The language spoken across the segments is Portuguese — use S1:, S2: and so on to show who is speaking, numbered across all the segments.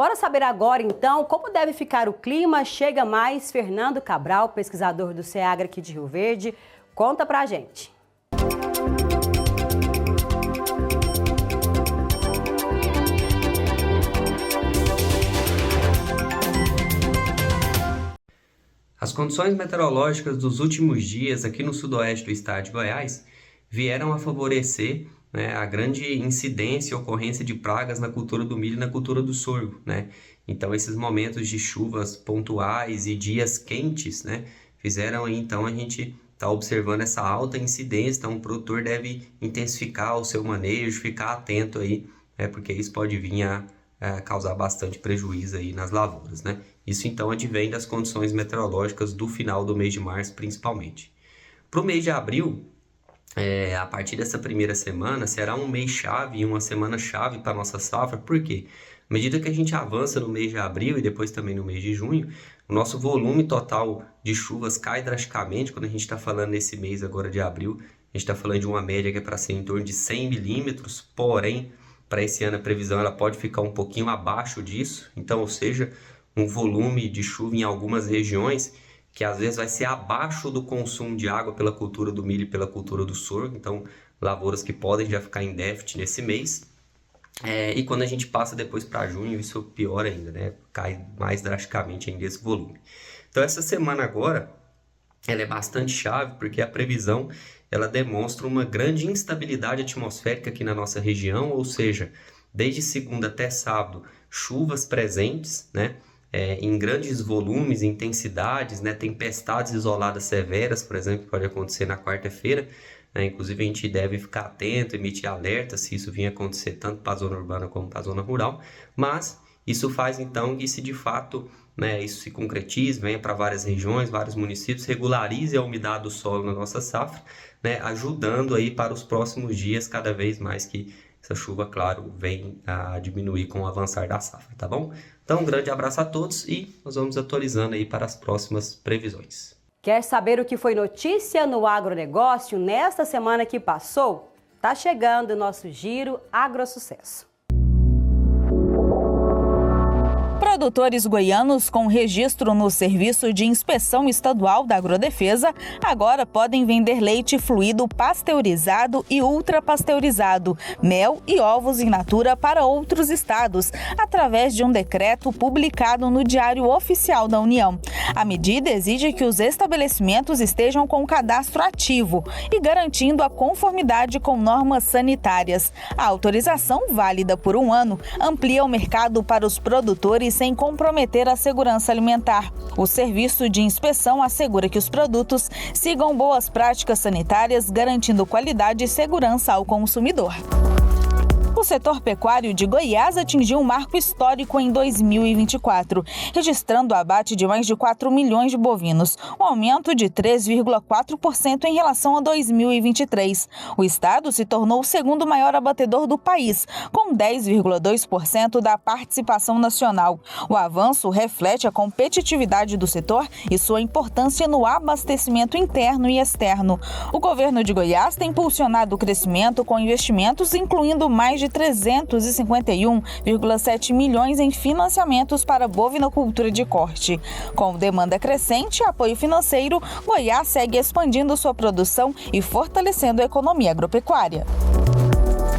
S1: Bora saber agora, então, como deve ficar o clima. Chega mais Fernando Cabral, pesquisador do CEAGRA aqui de Rio Verde. Conta pra gente.
S2: As condições meteorológicas dos últimos dias aqui no sudoeste do estado de Goiás vieram a favorecer, a grande incidência e ocorrência de pragas na cultura do milho e na cultura do sorgo, Então, esses momentos de chuvas pontuais e dias quentes, fizeram aí, então, a gente tá observando essa alta incidência. Então, o produtor deve intensificar o seu manejo, ficar atento aí, porque isso pode vir a causar bastante prejuízo aí nas lavouras, Isso, então, advém das condições meteorológicas do final do mês de março, principalmente. Para o mês de abril, a partir dessa primeira semana, será um mês-chave e uma semana-chave para a nossa safra. Por quê? À medida que a gente avança no mês de abril e depois também no mês de junho, o nosso volume total de chuvas cai drasticamente. Quando a gente está falando nesse mês agora de abril, a gente está falando de uma média que é para ser em torno de 100 milímetros, porém, para esse ano a previsão ela pode ficar um pouquinho abaixo disso. Então, ou seja, um volume de chuva em algumas regiões que às vezes vai ser abaixo do consumo de água pela cultura do milho e pela cultura do sorgo. Então, lavouras que podem já ficar em déficit nesse mês. E quando a gente passa depois para junho, isso pior ainda, Cai mais drasticamente ainda esse volume. Então, essa semana agora, ela é bastante chave, porque a previsão ela demonstra uma grande instabilidade atmosférica aqui na nossa região, ou seja, desde segunda até sábado, chuvas presentes, em grandes volumes, intensidades, tempestades isoladas severas, por exemplo, que pode acontecer na quarta-feira. Inclusive, a gente deve ficar atento, emitir alerta se isso vir acontecer tanto para a zona urbana como para a zona rural. Mas isso faz, então, que se de fato isso se concretize, venha para várias regiões, vários municípios, regularize a umidade do solo na nossa safra, ajudando aí para os próximos dias, cada vez mais que essa chuva, claro, vem a diminuir com o avançar da safra, tá bom? Então, um grande abraço a todos e nós vamos atualizando aí para as próximas previsões.
S1: Quer saber o que foi notícia no agronegócio nesta semana que passou? Tá chegando o nosso Giro Agrosucesso.
S3: Produtores goianos com registro no Serviço de Inspeção Estadual da Agrodefesa agora podem vender leite fluido pasteurizado e ultrapasteurizado, mel e ovos in natura para outros estados, através de um decreto publicado no Diário Oficial da União. A medida exige que os estabelecimentos estejam com o cadastro ativo e garantindo a conformidade com normas sanitárias. A autorização, válida por 1 ano, amplia o mercado para os produtores sem comprometer a segurança alimentar. O serviço de inspeção assegura que os produtos sigam boas práticas sanitárias, garantindo qualidade e segurança ao consumidor. O setor pecuário de Goiás atingiu um marco histórico em 2024, registrando o abate de mais de 4 milhões de bovinos, um aumento de 3,4% em relação a 2023. O estado se tornou o segundo maior abatedor do país, com 10,2% da participação nacional. O avanço reflete a competitividade do setor e sua importância no abastecimento interno e externo. O governo de Goiás tem impulsionado o crescimento com investimentos, incluindo mais de 351,7 milhões em financiamentos para bovinocultura de corte. Com demanda crescente e apoio financeiro, Goiás segue expandindo sua produção e fortalecendo a economia agropecuária.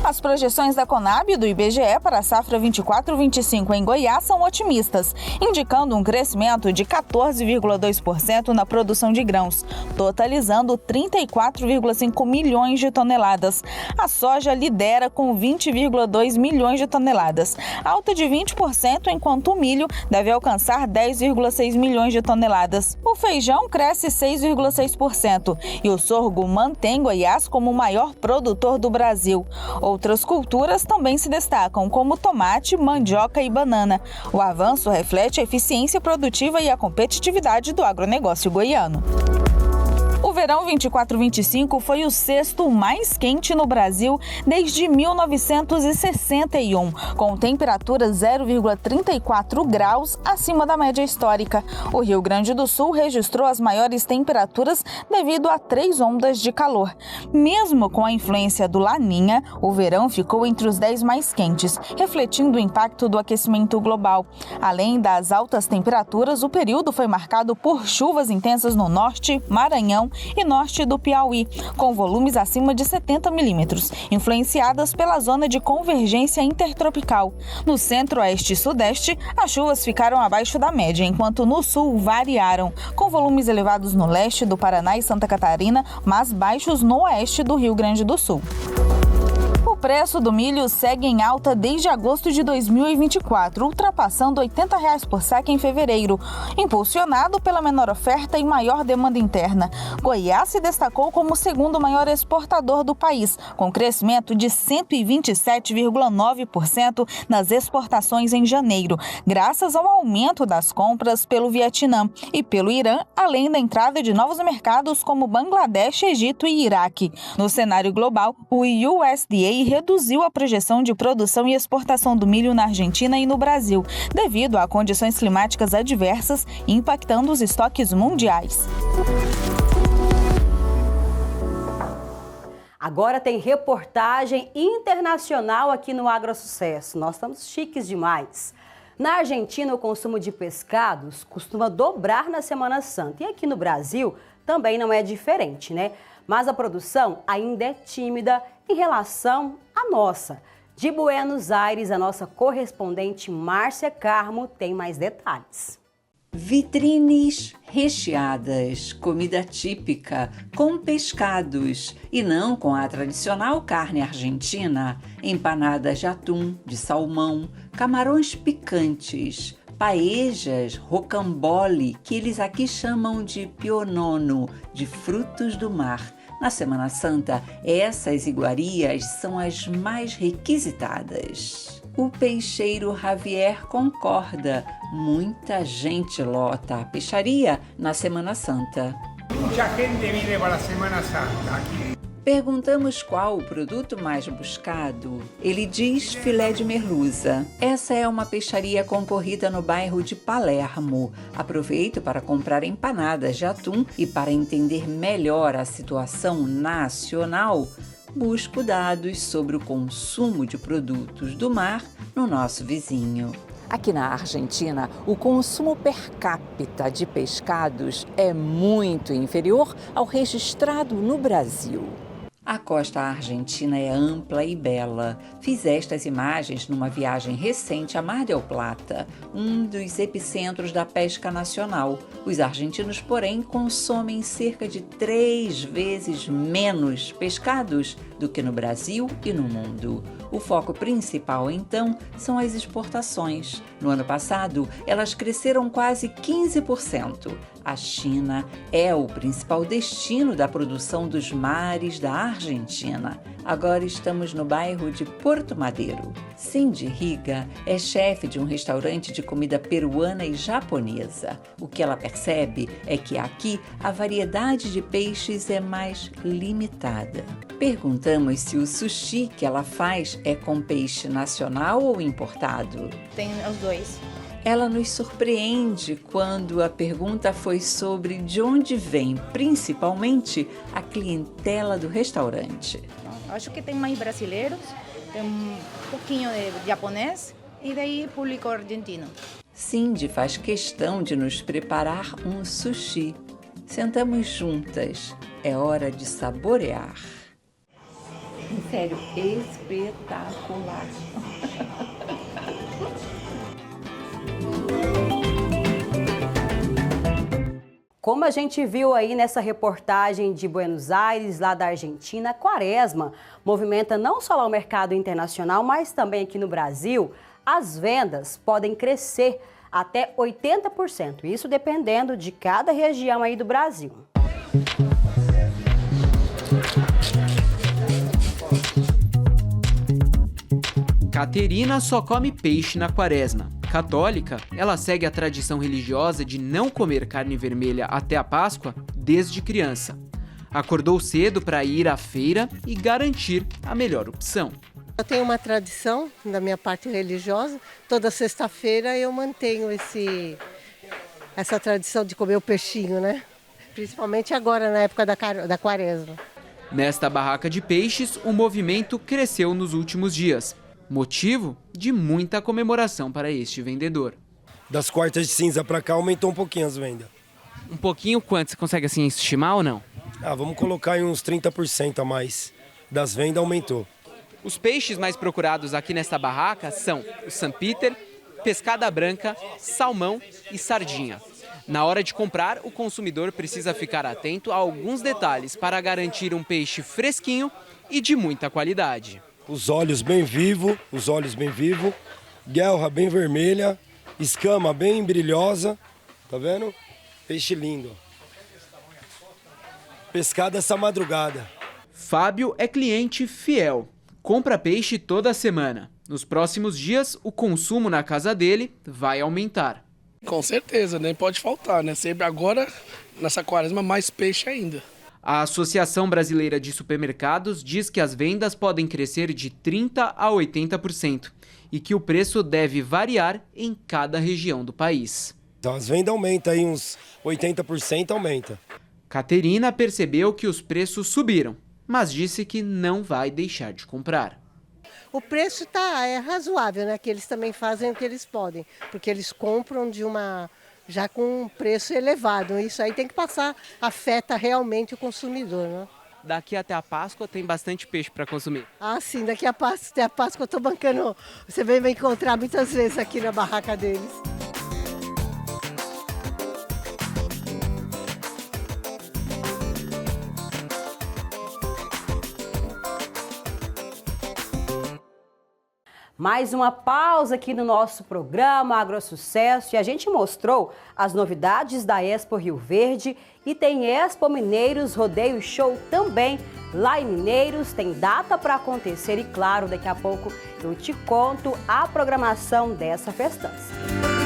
S3: As projeções da Conab e do IBGE para a safra 24-25 em Goiás são otimistas, indicando um crescimento de 14,2% na produção de grãos, totalizando 34,5 milhões de toneladas. A soja lidera com 20,2 milhões de toneladas, alta de 20%, enquanto o milho deve alcançar 10,6 milhões de toneladas. O feijão cresce 6,6% e o sorgo mantém Goiás como o maior produtor do Brasil. Outras culturas também se destacam, como tomate, mandioca e banana. O avanço reflete a eficiência produtiva e a competitividade do agronegócio goiano. O verão 24-25 foi o sexto mais quente no Brasil desde 1961, com temperatura 0,34 graus acima da média histórica. O Rio Grande do Sul registrou as maiores temperaturas devido a 3 ondas de calor. Mesmo com a influência do Laninha, o verão ficou entre os 10 mais quentes, refletindo o impacto do aquecimento global. Além das altas temperaturas, o período foi marcado por chuvas intensas no norte, Maranhão e norte do Piauí, com volumes acima de 70 milímetros, influenciadas pela zona de convergência intertropical. No centro-oeste e sudeste, as chuvas ficaram abaixo da média, enquanto no sul variaram, com volumes elevados no leste do Paraná e Santa Catarina, mas baixos no oeste do Rio Grande do Sul. O preço do milho segue em alta desde agosto de 2024, ultrapassando R$ 80 por saca em fevereiro, impulsionado pela menor oferta e maior demanda interna. Goiás se destacou como o segundo maior exportador do país, com crescimento de 127,9% nas exportações em janeiro, graças ao aumento das compras pelo Vietnã e pelo Irã, além da entrada de novos mercados como Bangladesh, Egito e Iraque. No cenário global, o USDA reduziu a projeção de produção e exportação do milho na Argentina e no Brasil, devido a condições climáticas adversas impactando os estoques mundiais.
S1: Agora tem reportagem internacional aqui no AgroSucesso. Nós estamos chiques demais. Na Argentina, o consumo de pescados costuma dobrar na Semana Santa. E aqui no Brasil também não é diferente, né? Mas a produção ainda é tímida em relação à nossa. De Buenos Aires, a nossa correspondente Márcia Carmo tem mais detalhes.
S4: Vitrines recheadas, comida típica, com pescados e não com a tradicional carne argentina, empanadas de atum, de salmão, camarões picantes, paejas, rocambole, que eles aqui chamam de pionono, de frutos do mar. Na Semana Santa, essas iguarias são as mais requisitadas. O peixeiro Javier concorda. Muita gente lota a peixaria na Semana Santa.
S5: Muita gente vem para a Semana Santa aqui.
S4: Perguntamos qual o produto mais buscado. Ele diz filé de merluza. Essa é uma peixaria concorrida no bairro de Palermo. Aproveito para comprar empanadas de atum e para entender melhor a situação nacional, busco dados sobre o consumo de produtos do mar no nosso vizinho. Aqui na Argentina, o consumo per capita de pescados é muito inferior ao registrado no Brasil. A costa argentina é ampla e bela. Fiz estas imagens numa viagem recente a Mar del Plata, um dos epicentros da pesca nacional. Os argentinos, porém, consomem cerca de 3 vezes menos pescados do que no Brasil e no mundo. O foco principal, então, são as exportações. No ano passado, elas cresceram quase 15%. A China é o principal destino da produção dos mares da Argentina. Agora estamos no bairro de Porto Madeiro. Cindy Riga é chefe de um restaurante de comida peruana e japonesa. O que ela percebe é que aqui a variedade de peixes é mais limitada. Perguntamos se o sushi que ela faz é com peixe nacional ou importado.
S6: Tem os dois.
S4: Ela nos surpreende quando a pergunta foi sobre de onde vem, principalmente, a clientela do restaurante.
S6: Acho que tem mais brasileiros, tem pouquinho de japonês e daí público argentino.
S4: Cindy faz questão de nos preparar um sushi. Sentamos juntas. É hora de saborear. Sério, espetacular.
S1: Como a gente viu aí nessa reportagem de Buenos Aires, lá da Argentina, a Quaresma movimenta não só lá o mercado internacional, mas também aqui no Brasil. As vendas podem crescer até 80%, isso dependendo de cada região aí do Brasil.
S7: Caterina só come peixe na Quaresma. Católica, ela segue a tradição religiosa de não comer carne vermelha até a Páscoa desde criança. Acordou cedo para ir à feira e garantir a melhor opção.
S8: Eu tenho uma tradição da minha parte religiosa. Toda sexta-feira eu mantenho essa tradição de comer o peixinho, né? Principalmente agora, na época da quaresma.
S7: Nesta barraca de peixes, o movimento cresceu nos últimos dias. Motivo de muita comemoração para este vendedor.
S9: Das quartas de cinza para cá aumentou um pouquinho as vendas.
S7: Um pouquinho quanto? Você consegue assim estimar ou não?
S9: Vamos colocar em uns 30% a mais. Das vendas aumentou.
S7: Os peixes mais procurados aqui nesta barraca são o St. Peter, pescada branca, salmão e sardinha. Na hora de comprar, o consumidor precisa ficar atento a alguns detalhes para garantir um peixe fresquinho e de muita qualidade.
S9: Os olhos bem vivos, guelra bem vermelha, escama bem brilhosa, tá vendo? Peixe lindo. Pescada essa madrugada.
S7: Fábio é cliente fiel. Compra peixe toda semana. Nos próximos dias, o consumo na casa dele vai aumentar.
S10: Com certeza, nem pode faltar, né? Sempre agora, nessa quaresma, mais peixe ainda.
S7: A Associação Brasileira de Supermercados diz que as vendas podem crescer de 30% a 80% e que o preço deve variar em cada região do país.
S9: Então, as vendas aumentam aí, uns 80% aumenta.
S7: Caterina percebeu que os preços subiram, mas disse que não vai deixar de comprar.
S8: O preço é razoável, né? Que eles também fazem o que eles podem, porque eles compram já com um preço elevado. Isso aí tem que passar, afeta realmente o consumidor, né?
S7: Daqui até a Páscoa tem bastante peixe para consumir.
S8: Sim, daqui até a Páscoa eu estou bancando. Você vem me encontrar muitas vezes aqui na barraca deles.
S1: Mais uma pausa aqui no nosso programa AgroSucesso e a gente mostrou as novidades da Expo Rio Verde e tem Expo Mineiros Rodeio Show também. Lá em Mineiros tem data para acontecer e claro, daqui a pouco eu te conto a programação dessa festança.